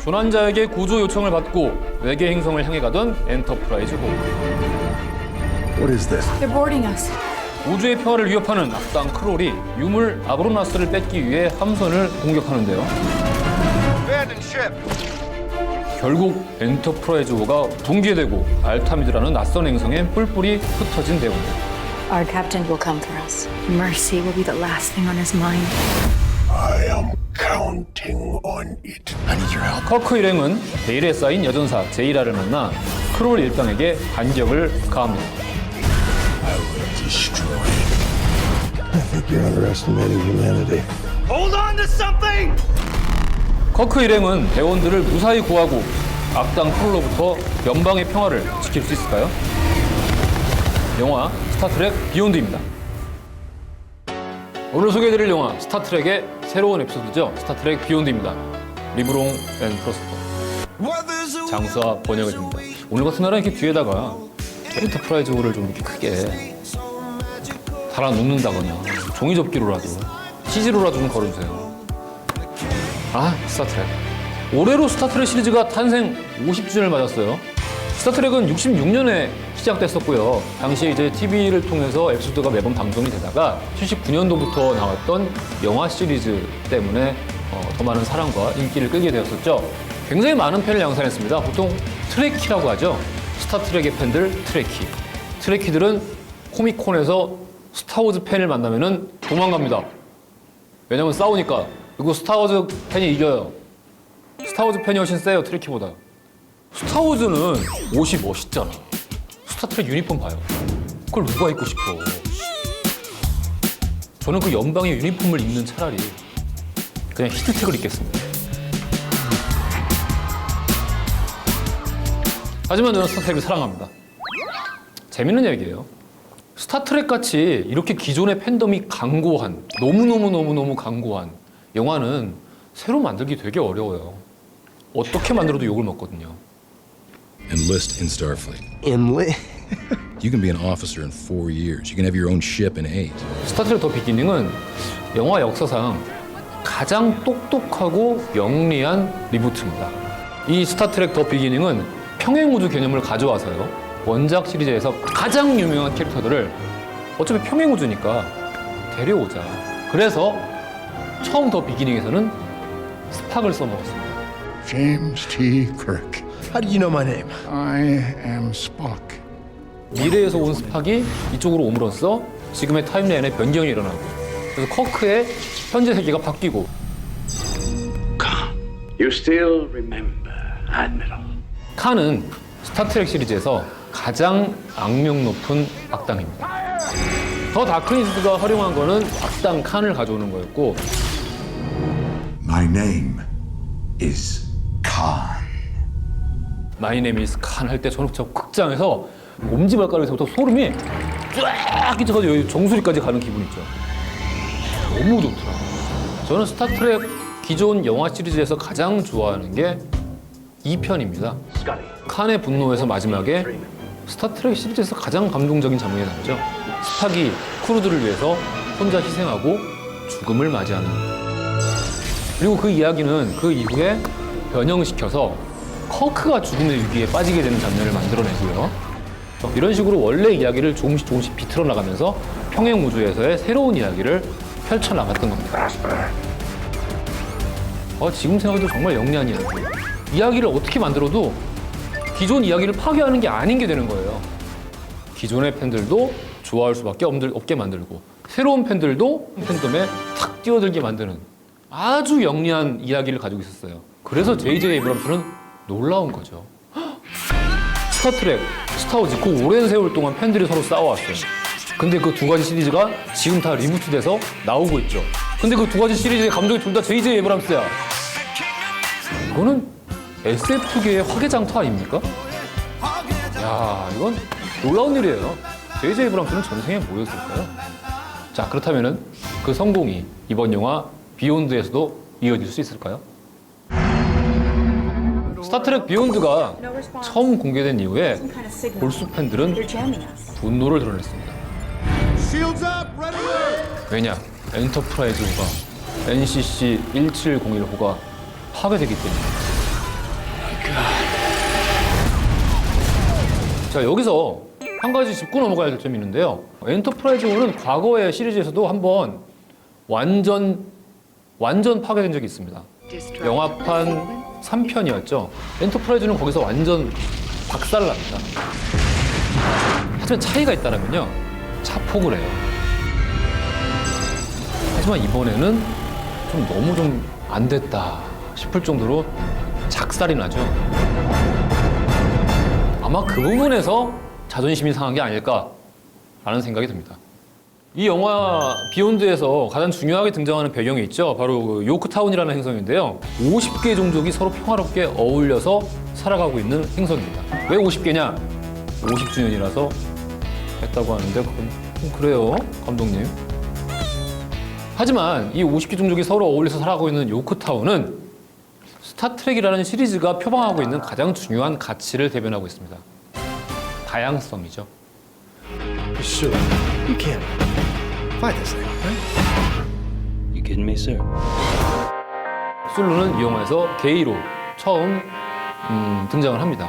조난자에게 구조 요청을 받고 외계 행성을 향해 가던 엔터프라이즈 호. What is this? They're boarding us. 우주의 평화를 위협하는 악당 크롤이 유물 아브로나스를 뺏기 위해 함선을 공격하는데요. 결국 엔터프라이즈호가 붕괴되고 알타미드라는 낯선 행성에 뿔뿔이 흩어진 내용입니다. Our captain will come for us. Mercy will be the last thing on his mind. I am counting on it. I need your help. 커크 일행은 베일에 쌓인 여전사 제이라를 만나 크롤 일당에게 반격을 가합니다. I will destroy it. I think you're underestimating humanity. 커크 일행은 대원들을 무사히 구하고 악당 크롤로부터 연방의 평화를 지킬 수 있을까요? 영화 스타트랙 비욘드입니다. 오늘 소개해드릴 영화 스타트랙의 새로운 에피소드죠. 스타트랙 비욘드입니다. 리브롱 앤 프로스터 장수와 번역을 줍니다. 오늘 같은 날은 이렇게 뒤에다가 엔터프라이즈호를 좀 이렇게 크게 달아 놓는다거나 종이 접기로라도 CG로라도 좀 걸어주세요. 아, 스타트랙. 올해로 스타트랙 시리즈가 탄생 50주년을 맞았어요. 스타트랙은 66년에 시작됐었고요. 당시에 이제 TV를 통해서 에피소드가 매번 방송이 되다가 79년도부터 나왔던 영화 시리즈 때문에 더 많은 사랑과 인기를 끌게 되었었죠. 굉장히 많은 팬을 양산했습니다. 보통 트레키라고 하죠. 스타트랙의 팬들 트레키. 트레키들은 코미콘에서 스타워즈 팬을 만나면은 도망갑니다. 왜냐면 싸우니까. 그리고 스타워즈 팬이 이겨요. 스타워즈 팬이 훨씬 세요, 트레키보다. 스타워즈는 옷이 멋있잖아. 스타트랙 유니폼 봐요. 그걸 누가 입고 싶어. 저는 그 연방의 유니폼을 입는 차라리 그냥 히트텍을 입겠습니다. 하지만 저는 스타트랙을 사랑합니다. 재밌는 얘기예요. 스타트랙 같이 이렇게 기존의 팬덤이 강고한, 너무너무 강고한 영화는 새로 만들기 되게 어려워요. 어떻게 만들어도 욕을 먹거든요. Enlist in Starfleet. Enlist? You can be an officer in 4 years. You can have your own ship in 8. 스타트랙 더 비기닝은 영화 역사상 가장 똑똑하고 영리한 리부트입니다. 이 스타트랙 더 비기닝은 평행우주 개념을 가져와서요. 원작 시리즈에서 가장 유명한 캐릭터들을 어차피 평행우주니까 데려오자. 그래서 처음 더 비기닝에서는 스팍을 써먹었습니다. James T. Kirk. How do you know my name? I am Spock. 미래에서 온 스팍이 이쪽으로 옴으로써 지금의 타임라인에 변경이 일어나고 그래서 커크의 현재 세계가 바뀌고 You still remember, Admiral. 칸은 스타트랙 시리즈에서 가장 악명 높은 악당입니다. 더 다크니스트가 활용한 거는 악당 칸을 가져오는 거였고 My name is Khan. 마이 네임 이즈 칸 할 때 저는 저 극장에서 엄지발가락에서부터 소름이 쫙 끼쳐가지고 여기 정수리까지 가는 기분 있죠. 너무 좋더라고요. 저는 스타트랙 기존 영화 시리즈에서 가장 좋아하는 게 2편입니다. 칸의 분노에서 마지막에 스타트랙 시리즈에서 가장 감동적인 장면이 나오죠. 스팍이 크루들을 위해서 혼자 희생하고 죽음을 맞이하는. 그리고 그 이야기는 그 이후에 변형시켜서 커크가 죽음의 위기에 빠지게 되는 장면을 만들어내고요. 이런 식으로 원래 이야기를 조금씩 비틀어 나가면서 평행 우주에서의 새로운 이야기를 펼쳐 나갔던 겁니다. 지금 생각해도 정말 영리한 이야기. 이야기를 어떻게 만들어도 기존 이야기를 파괴하는 게 아닌 게 되는 거예요. 기존의 팬들도 좋아할 수밖에 없게 만들고 새로운 팬들도 팬덤에 탁 뛰어들게 만드는 아주 영리한 이야기를 가지고 있었어요. 그래서 J.J. 에이브럼스는 놀라운 거죠. 스타트랙, 스타워즈 그 오랜 세월 동안 팬들이 서로 싸워왔어요. 근데 그 두 가지 시리즈가 지금 다 리부트돼서 나오고 있죠. 근데 그 두 가지 시리즈의 감독이 둘 다 J.J. 에이브럼스야. 이거는 SF계의 화개장터 아닙니까? 야, 이건 놀라운 일이에요. J.J. 에이브럼스는 전생에 뭐였을까요? 자, 그렇다면은 그 성공이 이번 영화 비욘드에서도 이어질 수 있을까요? 스타트랙 비욘드가 처음 공개된 이후에 골수 팬들은 분노를 드러냈습니다. 왜냐? 엔터프라이즈호가 NCC 1701호가 파괴되기 때문에 자, 여기서 한 가지 짚고 넘어가야 될 점이 있는데요. 엔터프라이즈호는 과거의 시리즈에서도 한번 완전 파괴된 적이 있습니다. 영화판 3편이었죠. 엔터프라이즈는 거기서 완전 박살납니다. 하지만 차이가 있다면요. 자폭을 해요. 하지만 이번에는 너무 안 됐다 싶을 정도로 작살이 나죠. 아마 그 부분에서 자존심이 상한 게 아닐까라는 생각이 듭니다. 이 영화 비욘드에서 가장 중요하게 등장하는 배경이 있죠. 바로 그 요크타운이라는 행성인데요. 50개 종족이 서로 평화롭게 어울려서 살아가고 있는 행성입니다. 왜 50개냐? 50주년이라서 했다고 하는데 그건 그래요, 감독님. 하지만 이 50개 종족이 서로 어울려서 살아가고 있는 요크타운은 스타트rek이라는 시리즈가 표방하고 있는 가장 중요한 가치를 대변하고 있습니다. 다양성이죠. Sure. You can't fight this thing, right? You kidding me, sir? 술루는 이 영화에서 게이로 처음 등장을 합니다.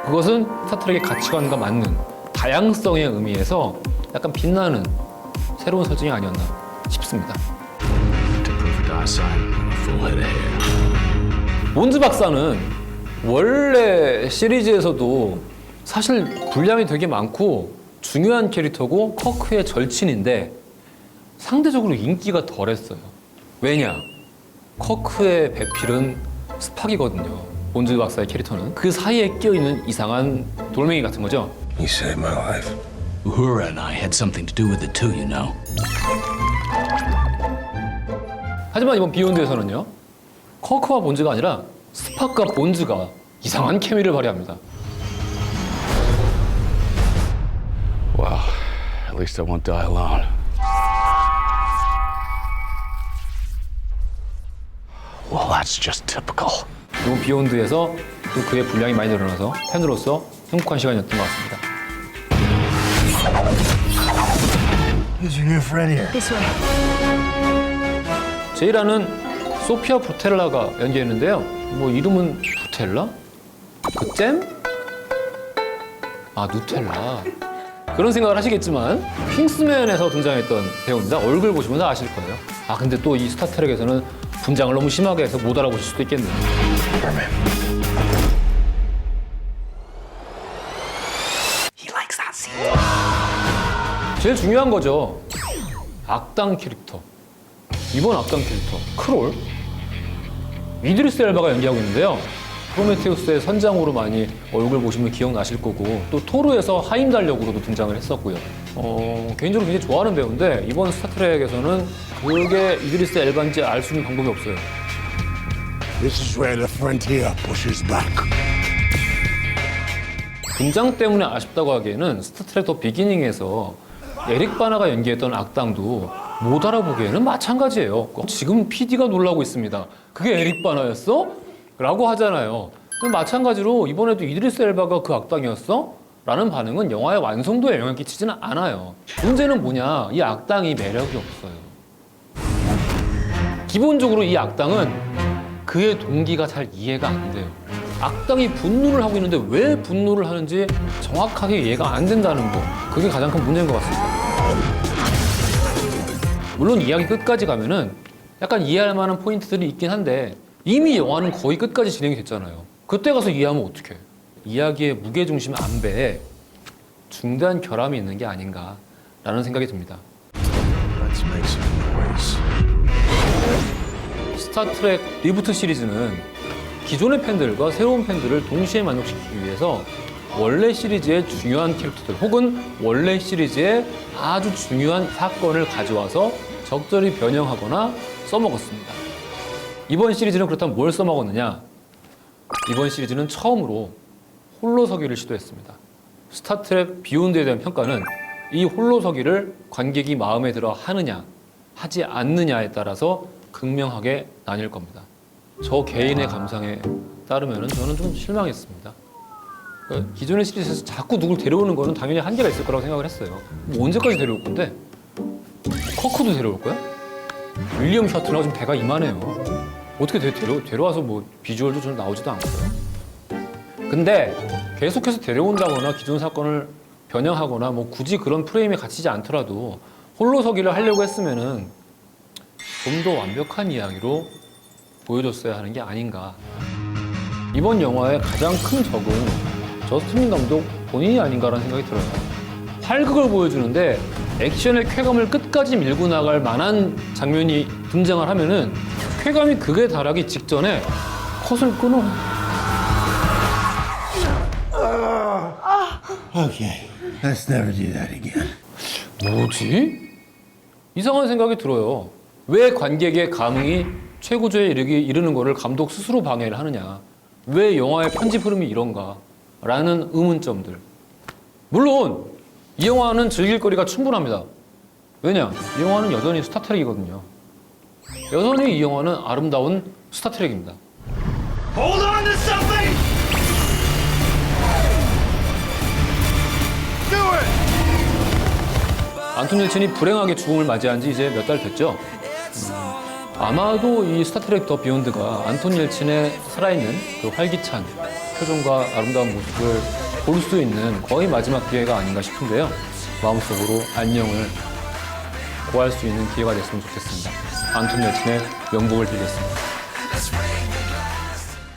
그것은 스타트rek의 가치관과 맞는 다양성의 의미에서 약간 빛나는 새로운 설정이 아니었나 싶습니다. To prove our side, full head of hair. 몬즈 박사는 원래 시리즈에서도 사실 분량이 되게 많고 중요한 캐릭터고 커크의 절친인데 상대적으로 인기가 덜했어요. 왜냐? 커크의 배필은 스팍이거든요. 몬즈 박사의 캐릭터는 그 사이에 끼어있는 이상한 돌멩이 같은 거죠. You saved my life. Uhura and I had something to do with it too, you know. 하지만 이번 비욘드에서는요. 커크와 본즈가 아니라 스팍과 본즈가 이상한 케미를 발휘합니다. Well, at least I won't die alone. Well, that's just typical. 이번 비욘드에서 또 그의 분량이 많이 늘어나서 팬으로서 행복한 시간이었던 것 같습니다. Who's your new friend here? This way. 제이라는 소피아 부텔라가 연기했는데요. 뭐 이름은 부텔라? 그 잼? 아, 누텔라. 그런 생각을 하시겠지만 킹스맨에서 등장했던 배우입니다. 얼굴 보시면 다 아실 거예요. 아, 근데 또 이 스타트rek에서는 분장을 너무 심하게 해서 못 알아보실 수도 있겠네요. 제일 중요한 거죠. 악당 캐릭터. 이번 악당 캐릭터 크롤. 이드리스 엘바가 연기하고 있는데요. 프로메테우스의 선장으로 많이 얼굴 보시면 기억나실 거고 또 토르에서 하임달 역으로도 등장을 했었고요. 개인적으로 굉장히 좋아하는 배우인데 이번 스타트rek에서는 그게 이드리스 엘바인지 알 수 있는 방법이 없어요. This is where the frontier pushes back. 분장 때문에 아쉽다고 하기에는 스타트렉 더 비기닝에서 에릭 바나가 연기했던 악당도 못 알아보기에는 마찬가지예요. 지금 PD가 놀라고 있습니다. 그게 에릭 바나였어? 라고 하잖아요. 마찬가지로 이번에도 이드리스 엘바가 그 악당이었어? 라는 반응은 영화의 완성도에 영향을 끼치지는 않아요. 문제는 뭐냐? 이 악당이 매력이 없어요. 기본적으로 이 악당은 그의 동기가 잘 이해가 안 돼요. 악당이 분노를 하고 있는데 왜 분노를 하는지 정확하게 이해가 안 된다는 거. 그게 가장 큰 문제인 것 같습니다. 물론 이야기 끝까지 가면은 약간 이해할 만한 포인트들이 있긴 한데 이미 영화는 거의 끝까지 진행이 됐잖아요. 그때 가서 이해하면 어떡해. 이야기의 무게중심 안배에 중대한 결함이 있는 게 아닌가라는 생각이 듭니다. Let's make some noise. 스타트렉 리부트 시리즈는 기존의 팬들과 새로운 팬들을 동시에 만족시키기 위해서 원래 시리즈의 중요한 캐릭터들 혹은 원래 시리즈의 아주 중요한 사건을 가져와서 적절히 변형하거나 써먹었습니다. 이번 시리즈는 그렇다면 뭘 써먹었느냐? 이번 시리즈는 처음으로 홀로서기를 시도했습니다. 스타트렉 비욘드에 대한 평가는 이 홀로서기를 관객이 마음에 들어 하느냐, 하지 않느냐에 따라서 극명하게 나뉠 겁니다. 저 개인의 감상에 따르면 저는 좀 실망했습니다. 그러니까 기존의 시리즈에서 자꾸 누굴 데려오는 거는 당연히 한계가 있을 거라고 생각을 했어요. 뭐 언제까지 데려올 건데? 커크도 데려올 거야? 윌리엄 셔틀하고 지금 배가 이만해요. 어떻게 데려와서 뭐 비주얼도 좀 나오지도 않고요. 근데 계속해서 데려온다거나 기존 사건을 변형하거나 뭐 굳이 그런 프레임에 갇히지 않더라도 홀로서기를 하려고 했으면은 좀 더 완벽한 이야기로 보여줬어야 하는 게 아닌가. 이번 영화의 가장 큰 적은 저스틴 감독 본인이 아닌가라는 생각이 들어요. 활극을 보여주는데 액션의 쾌감을 끝까지 밀고 나갈 만한 장면이 등장을 하면은 쾌감이 극에 달하기 직전에 컷을 끊어. Okay, let's never do that again. 뭐지? 이상한 생각이 들어요. 왜 관객의 감흥이 최고조에 이르는 거를 감독 스스로 방해를 하느냐. 왜 영화의 편집 흐름이 이런가? 라는 의문점들. 물론 이 영화는 즐길 거리가 충분합니다. 왜냐? 이 영화는 여전히 스타트rek이거든요. 여전히 이 영화는 아름다운 스타트rek입니다. Hold on to something! Do it! 안톤 옐친이 불행하게 죽음을 맞이한 지 이제 몇 달 됐죠. 아마도 이 스타트렉 더 비욘드가 안톤 옐친의 살아있는 그 활기찬 표정과 아름다운 모습을 볼 수 있는 거의 마지막 기회가 아닌가 싶은데요. 마음속으로 안녕을 구할 수 있는 기회가 됐으면 좋겠습니다. 안톤 옐친의 명복을 빌겠습니다.